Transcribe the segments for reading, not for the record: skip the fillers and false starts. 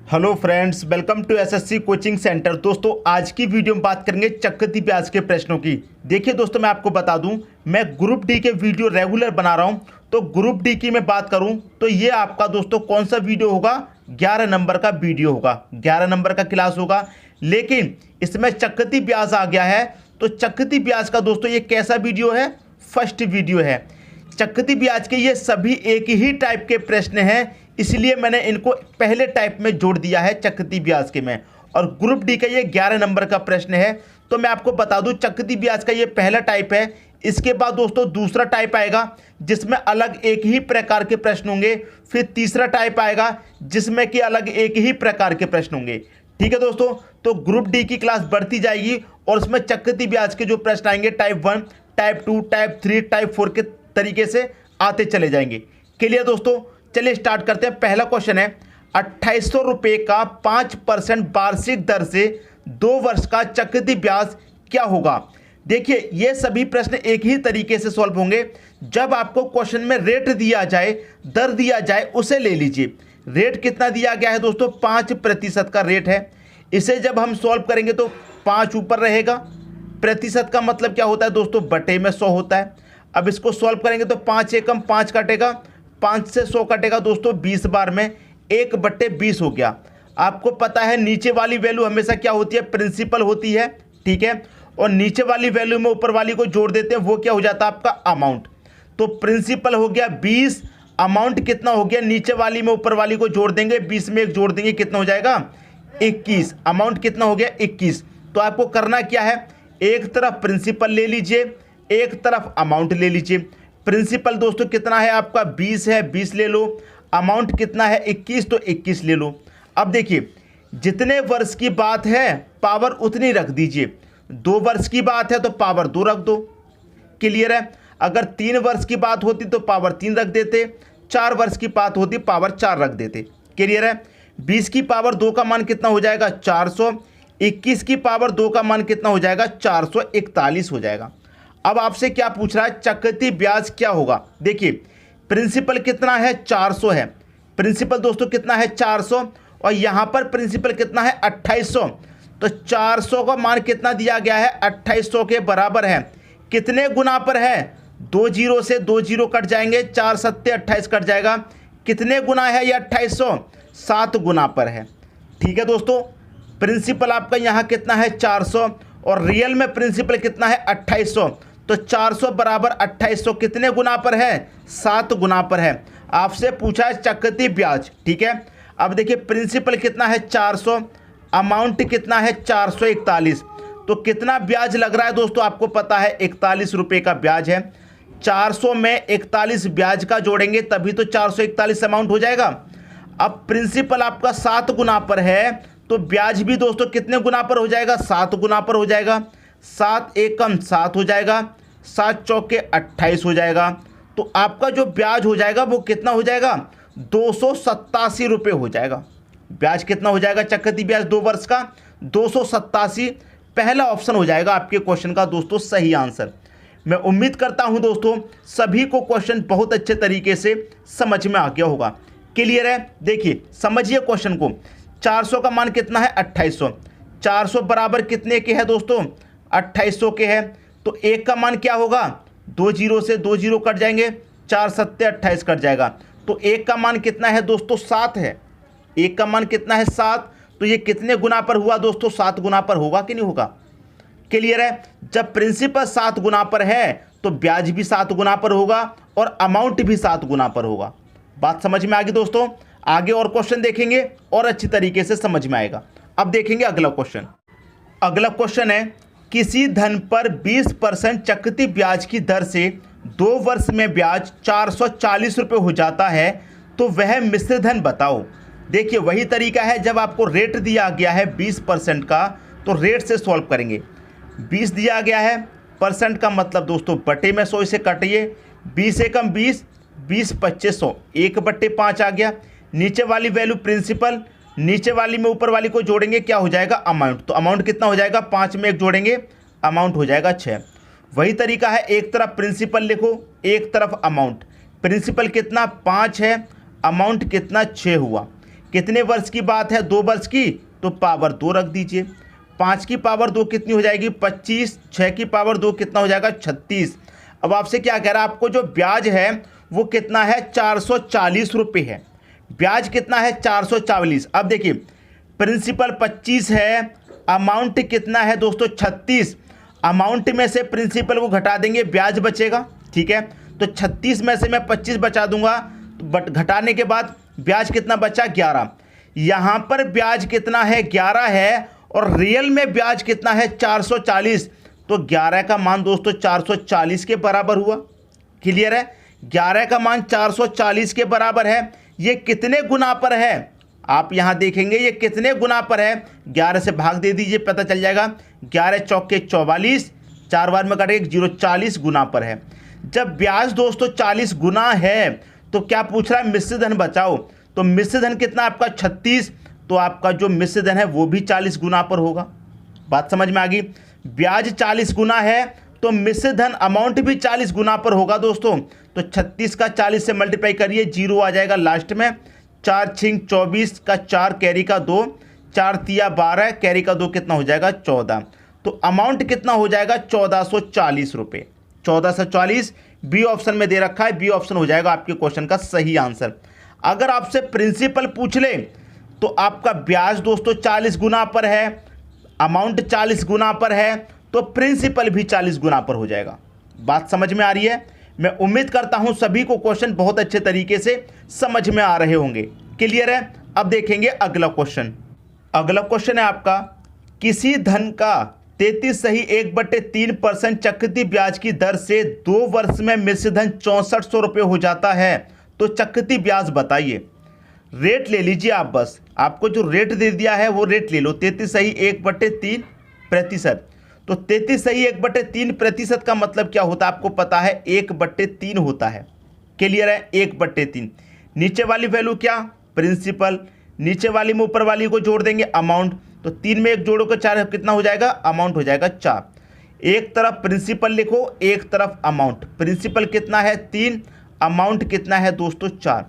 Hello friends, welcome to SSC coaching centre. दोस्तों, आज की वीडियो में बात करेंगे चक्रवृद्धि ब्याज के प्रश्नों की। देखिए दोस्तों, मैं आपको बता दूं, मैं ग्रुप डी के वीडियो रेगुलर बना रहा हूं। तो ग्रुप डी की मैं बात करूं तो ये आपका दोस्तों कौन सा वीडियो होगा? 11 नंबर का वीडियो होगा, 11 नंबर का क्लास होगा। लेकिन इसमें चक्रवृद्धि ब्याज आ गया है। तो चक्रवृद्धि ब्याज का दोस्तों ये कैसा वीडियो है? फर्स्ट वीडियो है। चक्रवृद्धि ब्याज के ये सभी एक ही टाइप के प्रश्न हैं, इसलिए मैंने इनको पहले टाइप में जोड़ दिया है चक्रवृद्धि ब्याज के में। और ग्रुप डी का ये 11 नंबर का प्रश्न है। तो मैं आपको बता दूं, चक्रवृद्धि ब्याज का ये पहला टाइप है। इसके बाद दोस्तों दूसरा टाइप आएगा जिसमें अलग एक ही प्रकार के प्रश्न होंगे। फिर तीसरा टाइप आएगा जिसमें कि अलग एक ही प्रकार के प्रश्न होंगे। ठीक है दोस्तों, तो ग्रुप डी की क्लास बढ़ती जाएगी और उसमें चक्रवृद्धि ब्याज के जो प्रश्न आएंगे टाइप 1, टाइप 2, टाइप 3, टाइप 4 के तरीके से आते चले जाएंगे। क्लियर दोस्तों, चलिए स्टार्ट करते हैं। पहला क्वेश्चन है, 2800 रुपये का 5% वार्षिक दर से 2 वर्ष का चक्रवृद्धि ब्याज क्या होगा? देखिए, ये सभी प्रश्न एक ही तरीके से सॉल्व होंगे। जब आपको क्वेश्चन में रेट दिया जाए, दर दिया जाए, उसे ले लीजिए। रेट कितना दिया गया है दोस्तों? 5% का रेट है। इसे जब हम सॉल्व करेंगे तो 5 ऊपर रहेगा। प्रतिशत का मतलब क्या होता है दोस्तों? बटे में 100 होता है। अब इसको सॉल्व करेंगे तो 5 एकम 5 कटेगा, 5 से 100 कटेगा दोस्तों 20 बार में, 1/20 हो गया। आपको पता है नीचे वाली वैल्यू हमेशा क्या होती है? प्रिंसिपल होती है। ठीक है, और नीचे वाली वैल्यू में ऊपर वाली को जोड़ देते हैं, वो क्या हो जाता है? आपका अमाउंट। तो प्रिंसिपल हो गया 20, अमाउंट कितना हो गया? नीचे वाली में ऊपर वाली को जोड़ देंगे, 20 में 1 जोड़ देंगे, कितना हो जाएगा? 21। अमाउंट कितना हो गया? 21। तो आपको करना क्या है? एक तरफ प्रिंसिपल ले लीजिए, एक तरफ अमाउंट ले लीजिए। प्रिंसिपल दोस्तों कितना है आपका? 20 है, 20 ले लो। अमाउंट कितना है? 21, तो 21 ले लो। अब देखिए, जितने वर्ष की बात है पावर उतनी रख दीजिए। 2 वर्ष की बात है तो पावर 2 रख दो। क्लियर है? अगर 3 वर्ष की बात होती तो पावर 3 रख देते, 4 वर्ष की बात होती पावर 4 रख देते। क्लियर है? 20 की पावर 2 का मान कितना हो जाएगा? 400। 21 की पावर 2 का मान कितना हो जाएगा? 441 हो जाएगा। अब आपसे क्या पूछ रहा है? चक्रवृद्धि ब्याज क्या होगा? देखिए, प्रिंसिपल कितना है? 400 है। प्रिंसिपल दोस्तों कितना है? 400। और यहां पर प्रिंसिपल कितना है? 2800। तो 400 का मान कितना दिया गया है? 2800 के बराबर है। कितने गुना पर है? 2 जीरो से 2 जीरो कट जाएंगे, 4 सत्ते 28 कट जाएगा। कितने गुना है ये 2800? 7 गुना पर है। ठीक है दोस्तों, प्रिंसिपल आपका यहां कितना है? 400, और रियल में प्रिंसिपल कितना है? 2800। तो 400 बराबर 2800 कितने गुना पर है? 7 गुना पर है। आपसे पूछा है चक्रवृद्धि ब्याज। ठीक है, अब देखिए प्रिंसिपल कितना है? 400, अमाउंट कितना है? 441। तो कितना ब्याज लग रहा है दोस्तों? आपको पता है 41 रुपये का ब्याज है। 400 में 41 ब्याज का जोड़ेंगे तभी तो 441 अमाउंट हो जाएगा। अब प्रिंसिपल आपका 7 गुना पर है तो ब्याज भी दोस्तों कितने गुना पर हो जाएगा? 7 गुना पर हो जाएगा। 7 एकम 7 हो जाएगा, 7 चौके 28 हो जाएगा। तो आपका जो ब्याज हो जाएगा वो कितना हो जाएगा? 287 रुपये हो जाएगा। ब्याज कितना हो जाएगा? चक्रवृद्धि ब्याज 2 वर्ष का 287। पहला ऑप्शन हो जाएगा आपके क्वेश्चन का दोस्तों सही आंसर। मैं उम्मीद करता हूं दोस्तों सभी को क्वेश्चन बहुत अच्छे तरीके से समझ में आ गया होगा। क्लियर है? देखिए समझिए क्वेश्चन को। 400 का मान कितना है? 2800। 400 बराबर कितने के है दोस्तों? 2800 के है। तो 1 का मान क्या होगा? 2 जीरो से 2 जीरो कट जाएंगे, 4 सत्ते 28 कट जाएगा। तो 1 का मान कितना है दोस्तों? 7 है। 1 का मान कितना है? 7। तो ये कितने गुना पर हुआ दोस्तों? 7 गुना पर होगा कि नहीं होगा? क्लियर है? जब प्रिंसिपल 7 गुना पर है तो ब्याज भी 7 गुना पर होगा और अमाउंट भी 7 गुना पर होगा। बात समझ में आ गई दोस्तों? आगे और क्वेश्चन देखेंगे और अच्छी तरीके से समझ में आएगा। अब देखेंगे अगला क्वेश्चन। अगला क्वेश्चन है, किसी धन पर 20% चक्रवृद्धि ब्याज की दर से 2 वर्ष में ब्याज 440 रुपये हो जाता है, तो वह मिश्र धन बताओ। देखिए वही तरीका है, जब आपको रेट दिया गया है 20% का तो रेट से सॉल्व करेंगे। 20 दिया गया है, परसेंट का मतलब दोस्तों बटे में 100 से काटिए। 20 एकम 20, 20 25 100, 1/5 आ गया। नीचे वाली वैल्यू प्रिंसिपल, नीचे वाली में ऊपर वाली को जोड़ेंगे, क्या हो जाएगा? अमाउंट। तो अमाउंट कितना हो जाएगा? 5 में 1 जोड़ेंगे, अमाउंट हो जाएगा 6। वही तरीका है, एक तरफ प्रिंसिपल लिखो, एक तरफ अमाउंट। प्रिंसिपल कितना? 5 है, अमाउंट कितना? 6 हुआ। कितने वर्ष की बात है, 2 वर्ष की, तो पावर 2 रख दीजिए। 5 की पावर 2 कितनी हो जाएगी, 25। 6 की पावर 2 कितना हो जाएगा, 36। अब आपसे क्या कह रहा है, आपको जो ब्याज है वो कितना है, 440 रुपये है। ब्याज कितना है, 440। अब देखिए प्रिंसिपल 25 है, अमाउंट कितना है दोस्तों, 36। अमाउंट में से प्रिंसिपल को घटा देंगे, ब्याज बचेगा, ठीक है। तो 36 में से मैं 25 बचा दूंगा, बट घटाने के बाद ब्याज कितना बचा, 11। यहाँ पर ब्याज कितना है, 11 है, और रियल में ब्याज कितना है, 440। तो 11 का मान दोस्तों 440 के बराबर हुआ। क्लियर है, 11 का मान 440 के बराबर है। ये कितने गुना पर है, आप यहाँ देखेंगे ये कितने गुना पर है, 11 से भाग दे दीजिए, पता चल जाएगा। 11 चौके 44, 4 बार में कटेगा 0, 40 गुना पर है। जब ब्याज दोस्तों 40 गुना है तो क्या पूछ रहा है, मिश्र धन बचाओ। तो मिश्र धन कितना आपका, 36। तो आपका जो मिश्र धन है वो भी 40 गुना पर होगा। बात समझ में आ गई। ब्याज 40 गुना है तो मिश्र धन अमाउंट भी 40 गुना पर होगा दोस्तों। तो 36 का 40 से मल्टीप्लाई करिए, 0 आ जाएगा लास्ट में। 4 छिंग 24 का 4 कैरी का 2, 4 तिया 12 कैरी का 2 कितना हो जाएगा, 14। तो अमाउंट कितना हो जाएगा, 1440 रुपये। 1440 बी ऑप्शन में दे रखा है, बी ऑप्शन हो जाएगा आपके क्वेश्चन का सही आंसर। अगर आपसे प्रिंसिपल पूछ ले तो आपका ब्याज दोस्तों 40 गुना पर है, अमाउंट 40 गुना पर है, तो प्रिंसिपल भी 40 गुना पर हो जाएगा। बात समझ में आ रही है। मैं उम्मीद करता हूं सभी को क्वेश्चन बहुत अच्छे तरीके से समझ में आ रहे होंगे। क्लियर है। अब देखेंगे अगला क्वेश्चन। अगला क्वेश्चन है आपका, किसी धन का 33 सही 1/3% चक्रवृद्धि ब्याज की दर से 2 वर्ष में मिश्र धन 6400 रुपये हो जाता है, तो चक्रवृद्धि ब्याज बताइए। रेट ले लीजिए आप, बस आपको जो रेट दे दिया है वो रेट ले लो। 33 सही 1/3%। तो 33 सही 1/3% का मतलब क्या होता है, आपको पता है 1/3 होता है। क्लियर है, 1/3। नीचे वाली वैल्यू क्या, प्रिंसिपल, नीचे वाली में ऊपर वाली को जोड़ देंगे अमाउंट। तो 3 में 1 जोड़ो को 4 कितना हो जाएगा, अमाउंट हो जाएगा 4। एक तरफ प्रिंसिपल लिखो, एक तरफ अमाउंट। प्रिंसिपल कितना है, 3, अमाउंट कितना है दोस्तों, 4।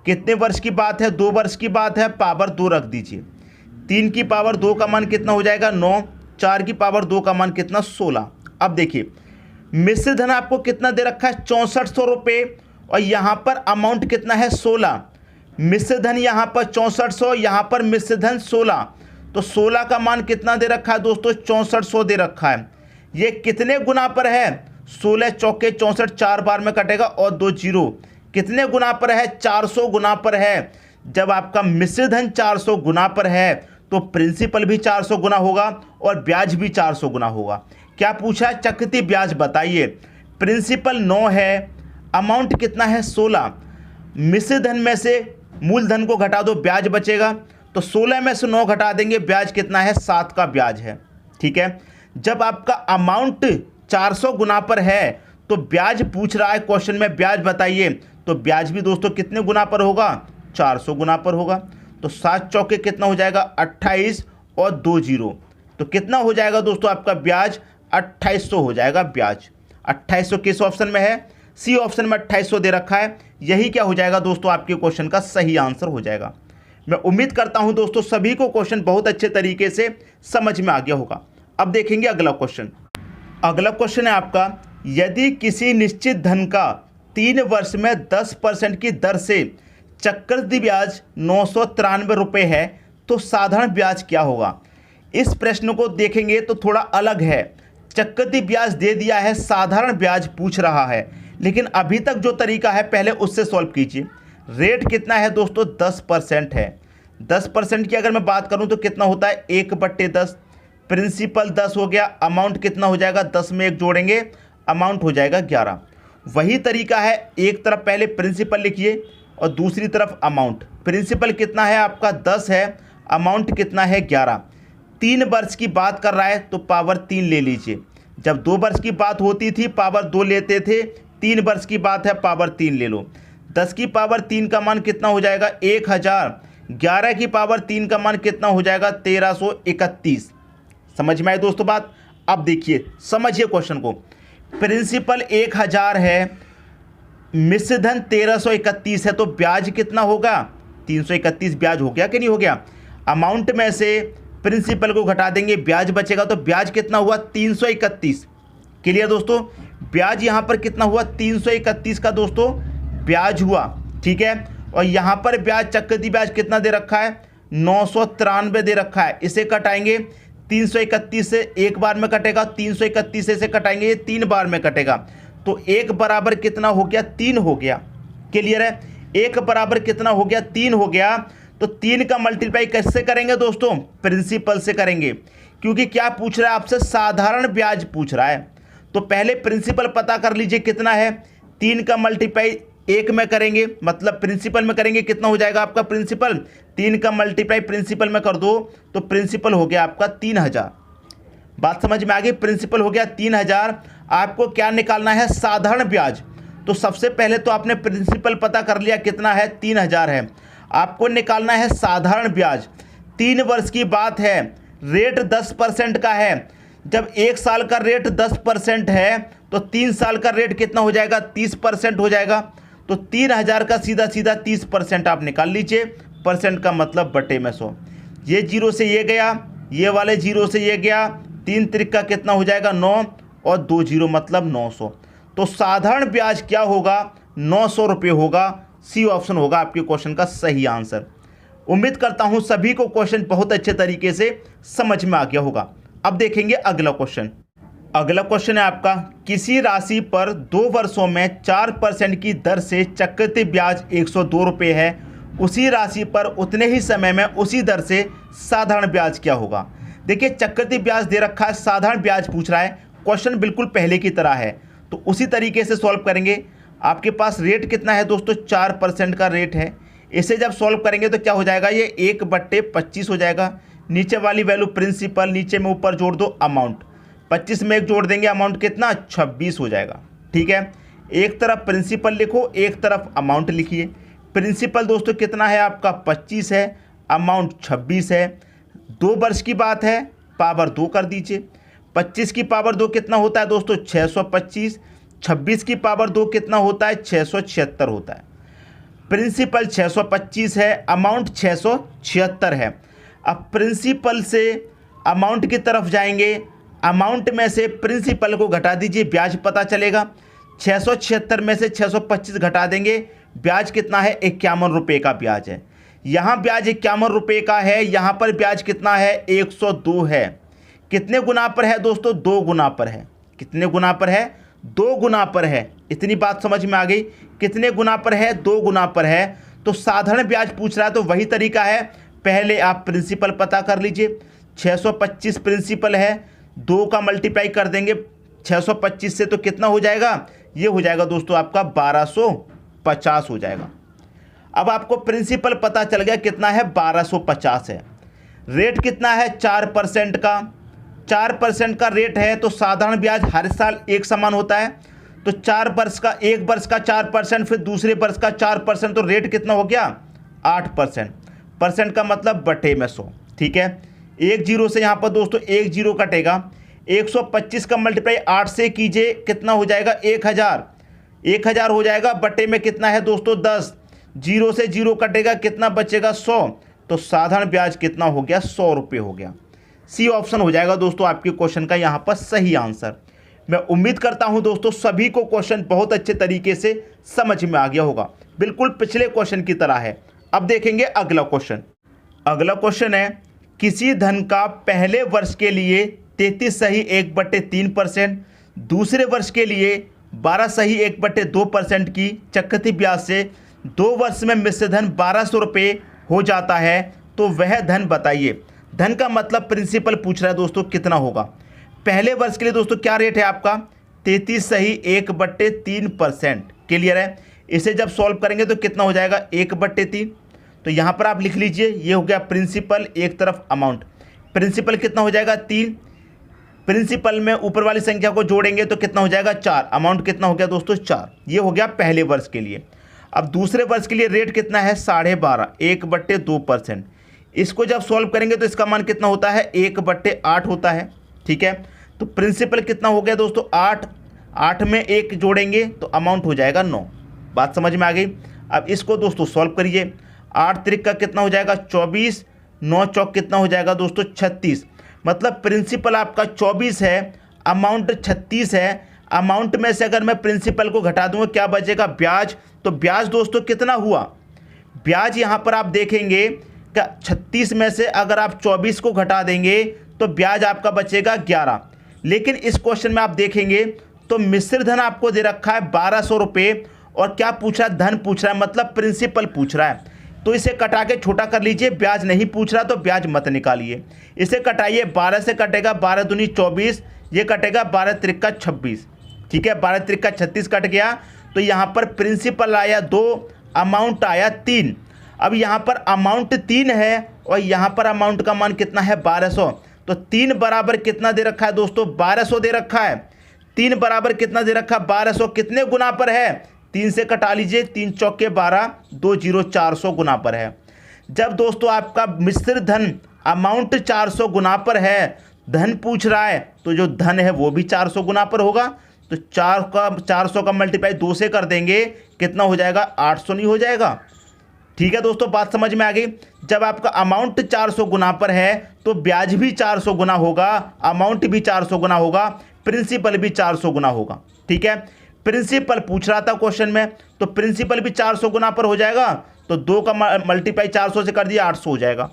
कितने वर्ष की बात है, 2 वर्ष की बात है, पावर 2 रख दीजिए। 3 की पावर 2 का मान कितना हो जाएगा, 9। 4 की पावर 2 का मान कितना, 16। अब देखिए मिश्र धन आपको कितना दे रखा है, 6400 रुपये, और यहाँ पर अमाउंट कितना है, 16। मिश्र धन यहाँ पर 6400, यहाँ पर मिश्र धन 16। तो 16 का मान कितना दे रखा है दोस्तों, 6400 दे रखा है। ये कितने गुना पर है, 16 चौके 64, 4 बार में कटेगा और 2 0। कितने गुना पर है, 400 गुना पर है। जब आपका मिश्र धन 400 गुना पर है तो प्रिंसिपल भी 400 गुना होगा और ब्याज भी 400 गुना होगा। क्या पूछा है, चक्रवृद्धि ब्याज बताइए। प्रिंसिपल 9 है, अमाउंट कितना है, 16। मिश्र धन में से मूलधन को घटा दो, ब्याज बचेगा। तो 16 में से 9 घटा देंगे, ब्याज कितना है, 7 का ब्याज है। ठीक है। जब आपका अमाउंट 400 गुना पर है तो ब्याज पूछ रहा है क्वेश्चन में, ब्याज बताइए। तो ब्याज भी दोस्तों कितने गुना पर होगा, 400 गुना पर होगा। तो 7 चौके कितना हो जाएगा, 28 और 2 0। तो कितना हो जाएगा दोस्तों आपका ब्याज, 2800 हो जाएगा ब्याज। 2800 किस ऑप्शन में है, सी ऑप्शन में 2800 दे रखा है। यही क्या हो जाएगा दोस्तों, आपके क्वेश्चन का सही आंसर हो जाएगा। मैं उम्मीद करता हूं दोस्तों सभी को क्वेश्चन बहुत अच्छे तरीके से समझ में आ गया होगा। अब देखेंगे अगला क्वेश्चन। अगला क्वेश्चन है आपका, यदि किसी निश्चित धन का 3 वर्ष में 10% की दर से चक्रवृद्धि ब्याज 993 रुपये है तो साधारण ब्याज क्या होगा। इस प्रश्न को देखेंगे तो थोड़ा अलग है। चक्रवृद्धि ब्याज दे दिया है, साधारण ब्याज पूछ रहा है, लेकिन अभी तक जो तरीका है पहले उससे सॉल्व कीजिए। रेट कितना है दोस्तों, 10% है। 10% की अगर मैं बात करूं तो कितना होता है, 1/10। प्रिंसिपल 10 हो गया, अमाउंट कितना हो जाएगा, 10 में 1 जोड़ेंगे, अमाउंट हो जाएगा 11। वही तरीका है, एक तरफ पहले प्रिंसिपल लिखिए और दूसरी तरफ अमाउंट। प्रिंसिपल कितना है आपका, 10 है, अमाउंट कितना है, 11। 3 वर्ष की बात कर रहा है तो पावर 3 ले लीजिए। जब 2 वर्ष की बात होती थी पावर 2 लेते थे, 3 वर्ष की बात है पावर 3 ले लो। 10 की पावर 3 का मान कितना हो जाएगा, 1000। 11 की पावर 3 का मान कितना हो जाएगा, 1331। समझ में आई दोस्तों बात। अब देखिए समझिए क्वेश्चन को। प्रिंसिपल 1000 है, मिश्र धन 1331 है, तो ब्याज कितना होगा, 331 ब्याज हो गया कि नहीं हो गया। अमाउंट में से प्रिंसिपल को घटा देंगे, ब्याज बचेगा, तो ब्याज कितना हुआ 331। क्लियर दोस्तों, ब्याज यहाँ पर कितना हुआ 331 का दोस्तों ब्याज हुआ, ठीक है। और यहाँ पर ब्याज चक्रवृद्धि ब्याज कितना दे रखा है 993 दे रखा है। इसे कटाएंगे 331 से, एक बार में कटेगा, 331 से कटाएंगे ये 3 बार में कटेगा, तो एक बराबर कितना हो गया 3 हो गया। क्लियर है, एक बराबर कितना हो गया 3 हो गया। तो 3 का मल्टीप्लाई कैसे करेंगे दोस्तों, प्रिंसिपल से करेंगे, क्योंकि क्या पूछ रहा है आपसे, साधारण ब्याज पूछ रहा है। तो पहले प्रिंसिपल पता कर लीजिए कितना है, 3 का मल्टीप्लाई 1 में करेंगे, मतलब प्रिंसिपल में करेंगे, कितना हो जाएगा आपका प्रिंसिपल, 3 का मल्टीप्लाई प्रिंसिपल में कर दो तो प्रिंसिपल हो गया आपका 3000। बात समझ में आ गई, प्रिंसिपल हो गया 3000। आपको क्या निकालना है, साधारण ब्याज। तो सबसे पहले तो आपने प्रिंसिपल पता कर लिया कितना है 3000 है, आपको निकालना है साधारण ब्याज। 3 वर्ष की बात है, रेट 10% का है। जब 1 साल का रेट 10% है तो 3 साल का रेट कितना हो जाएगा 30% हो जाएगा। तो 3000 का सीधा सीधा 30% आप निकाल लीजिए, परसेंट का मतलब बटे में 100। ये जीरो से ये गया, ये वाले जीरो से ये गया, 3 त्रिक का कितना हो जाएगा 9 और 2 जीरो मतलब 900। तो साधारण ब्याज क्या होगा 900 रुपये होगा। सी ऑप्शन होगा आपके क्वेश्चन का सही आंसर। उम्मीद करता हूं सभी को क्वेश्चन बहुत अच्छे तरीके से समझ में आ गया होगा। अब देखेंगे अगला क्वेश्चन। अगला क्वेश्चन है आपका, किसी राशि पर 2 वर्षों में 4% की दर से चक्रवृद्धि ब्याज 102 रुपये है, उसी राशि पर उतने ही समय में उसी दर से साधारण ब्याज क्या होगा। देखिए चक्रवृद्धि ब्याज दे रखा है, साधारण ब्याज पूछ रहा है, क्वेश्चन बिल्कुल पहले की तरह है, तो उसी तरीके से सॉल्व करेंगे। आपके पास रेट कितना है दोस्तों 4% का रेट है। इसे जब सॉल्व करेंगे तो क्या हो जाएगा, ये 1/25 हो जाएगा। नीचे वाली वैल्यू प्रिंसिपल, नीचे में ऊपर जोड़ दो अमाउंट, 25 में 1 जोड़ देंगे, अमाउंट कितना 26 हो जाएगा। ठीक है, एक तरफ प्रिंसिपल लिखो, एक तरफ अमाउंट लिखिए। प्रिंसिपल दोस्तों कितना है आपका 25 है, अमाउंट 26 है। 2 वर्ष की बात है, पावर 2 कर दीजिए। 25 की पावर 2 कितना होता है दोस्तों 625। 26 की पावर 2 कितना होता है 676 होता है। प्रिंसिपल 625 है, अमाउंट 676 है। अब प्रिंसिपल से अमाउंट की तरफ जाएंगे, अमाउंट में से प्रिंसिपल को घटा दीजिए, ब्याज पता चलेगा। 676 में से 625 घटा देंगे, ब्याज कितना है 51 रुपये का ब्याज है। यहाँ ब्याज 51 रुपये का है, यहाँ पर ब्याज कितना है 102 है। कितने गुना पर है दोस्तों 2 गुना पर है। कितने गुना पर है 2 गुना पर है। इतनी बात समझ में आ गई, कितने गुना पर है 2 गुना पर है। तो साधारण ब्याज पूछ रहा है तो वही तरीका है, पहले आप प्रिंसिपल पता कर लीजिए। 625 प्रिंसिपल है, 2 का मल्टीप्लाई कर देंगे 625 से तो कितना हो जाएगा, ये हो जाएगा दोस्तों आपका 1250 हो जाएगा। अब आपको प्रिंसिपल पता चल गया कितना है 1250 है। रेट कितना है 4% का, 4% का रेट है तो साधारण ब्याज हर साल एक समान होता है। तो 4 वर्ष का, 1 वर्ष का 4%, फिर दूसरे वर्ष का 4%, तो रेट कितना हो गया 8%। परसेंट का मतलब बटे में 100। ठीक है, 1 जीरो से यहाँ पर दोस्तों 1 जीरो कटेगा। 125 का मल्टीप्लाई 8 से कीजिए, कितना हो जाएगा 1000। 1000 हो जाएगा, बटे में कितना है दोस्तों 10। जीरो से जीरो कटेगा, कितना बचेगा 100। तो साधारण ब्याज कितना हो गया 100 रुपये हो गया। सी ऑप्शन हो जाएगा दोस्तों आपके क्वेश्चन का यहाँ पर सही आंसर। मैं उम्मीद करता हूँ दोस्तों सभी को क्वेश्चन बहुत अच्छे तरीके से समझ में आ गया होगा, बिल्कुल पिछले क्वेश्चन की तरह है। अब देखेंगे अगला क्वेश्चन। अगला क्वेश्चन है, किसी धन का पहले वर्ष के लिए 33 सही 1/3%, दूसरे वर्ष के लिए 12 सही 1/2% की चक्रवृद्धि ब्याज से 2 वर्ष में मिश्र धन 1200 रुपये हो जाता है, तो वह धन बताइए। धन का मतलब प्रिंसिपल पूछ रहा है दोस्तों कितना होगा। पहले वर्ष के लिए दोस्तों क्या रेट है आपका 33 सही 1/3%। क्लियर है, इसे जब सॉल्व करेंगे तो कितना हो जाएगा 1/3। तो यहाँ पर आप लिख लीजिए, ये हो गया प्रिंसिपल, एक तरफ अमाउंट। प्रिंसिपल कितना हो जाएगा 3, प्रिंसिपल में ऊपर वाली संख्या को जोड़ेंगे तो कितना हो जाएगा 4, अमाउंट कितना हो गया दोस्तों 4। ये हो गया पहले वर्ष के लिए। अब दूसरे वर्ष के लिए रेट कितना है 12.5, 1/2%। इसको जब सॉल्व करेंगे तो इसका मान कितना होता है 1/8 होता है। ठीक है, तो प्रिंसिपल कितना हो गया दोस्तों 8, 8 में 1 जोड़ेंगे तो अमाउंट हो जाएगा 9। बात समझ में आ गई। अब इसको दोस्तों सॉल्व करिए, 8 त्रिक का कितना हो जाएगा 24, 9 चौक कितना हो जाएगा दोस्तों 36। मतलब प्रिंसिपल आपका 24 है, अमाउंट 36 है। अमाउंट में से अगर मैं प्रिंसिपल को घटा दूंगा क्या बचेगा ब्याज। तो ब्याज दोस्तों कितना हुआ, ब्याज यहाँ पर आप देखेंगे कि 36 में से अगर आप 24 को घटा देंगे तो ब्याज आपका बचेगा 11। लेकिन इस क्वेश्चन में आप देखेंगे तो मिश्र धन आपको दे रखा है 1200 रुपये और क्या पूछ रहा है, धन पूछ रहा है, मतलब प्रिंसिपल पूछ रहा है। तो इसे कटा के छोटा कर लीजिए, ब्याज नहीं पूछ रहा तो ब्याज मत निकालिए। इसे कटाइए, 12 से कटेगा 12 दूनी 24, ये कटेगा 12 त्रिक 26। ठीक है, 12 त्रिक 36 कट गया। तो यहाँ पर प्रिंसिपल आया 2, अमाउंट आया 3। अब यहाँ पर अमाउंट 3 है और यहाँ पर अमाउंट का मान कितना है 1200। तो 3 बराबर कितना दे रखा है दोस्तों 1200 दे रखा है। 3 बराबर कितना दे रखा है 1200, कितने गुना पर है 3 से कटा लीजिए, 3 चौके 12, 2 0 400 गुना पर है। जब दोस्तों आपका मिश्र धन अमाउंट 400 गुना पर है, धन पूछ रहा है तो जो धन है वो भी 400 गुना पर होगा। तो 400 का मल्टीप्लाई 2 से कर देंगे, कितना हो जाएगा 800 नहीं हो जाएगा। ठीक है दोस्तों, बात समझ में आ गई। जब आपका अमाउंट 400 गुना पर है तो ब्याज भी 400 गुना होगा, अमाउंट भी 400 गुना होगा, प्रिंसिपल भी 400 गुना होगा। ठीक है, प्रिंसिपल पूछ रहा था क्वेश्चन में तो प्रिंसिपल भी 400 गुना पर हो जाएगा। तो 2 का मल्टीप्लाई 400 से कर दिया 800 हो जाएगा।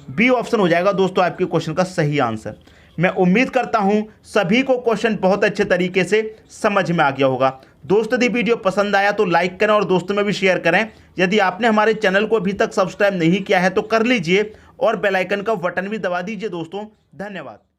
बी ऑप्शन हो जाएगा दोस्तों आपके क्वेश्चन का सही आंसर। मैं उम्मीद करता हूं सभी को क्वेश्चन बहुत अच्छे तरीके से समझ में आ गया होगा। दोस्तों यदि वीडियो पसंद आया तो लाइक करें और दोस्तों में भी शेयर करें। यदि आपने हमारे चैनल को अभी तक सब्सक्राइब नहीं किया है तो कर लीजिए और बेल आइकन का बटन भी दबा दीजिए दोस्तों। धन्यवाद।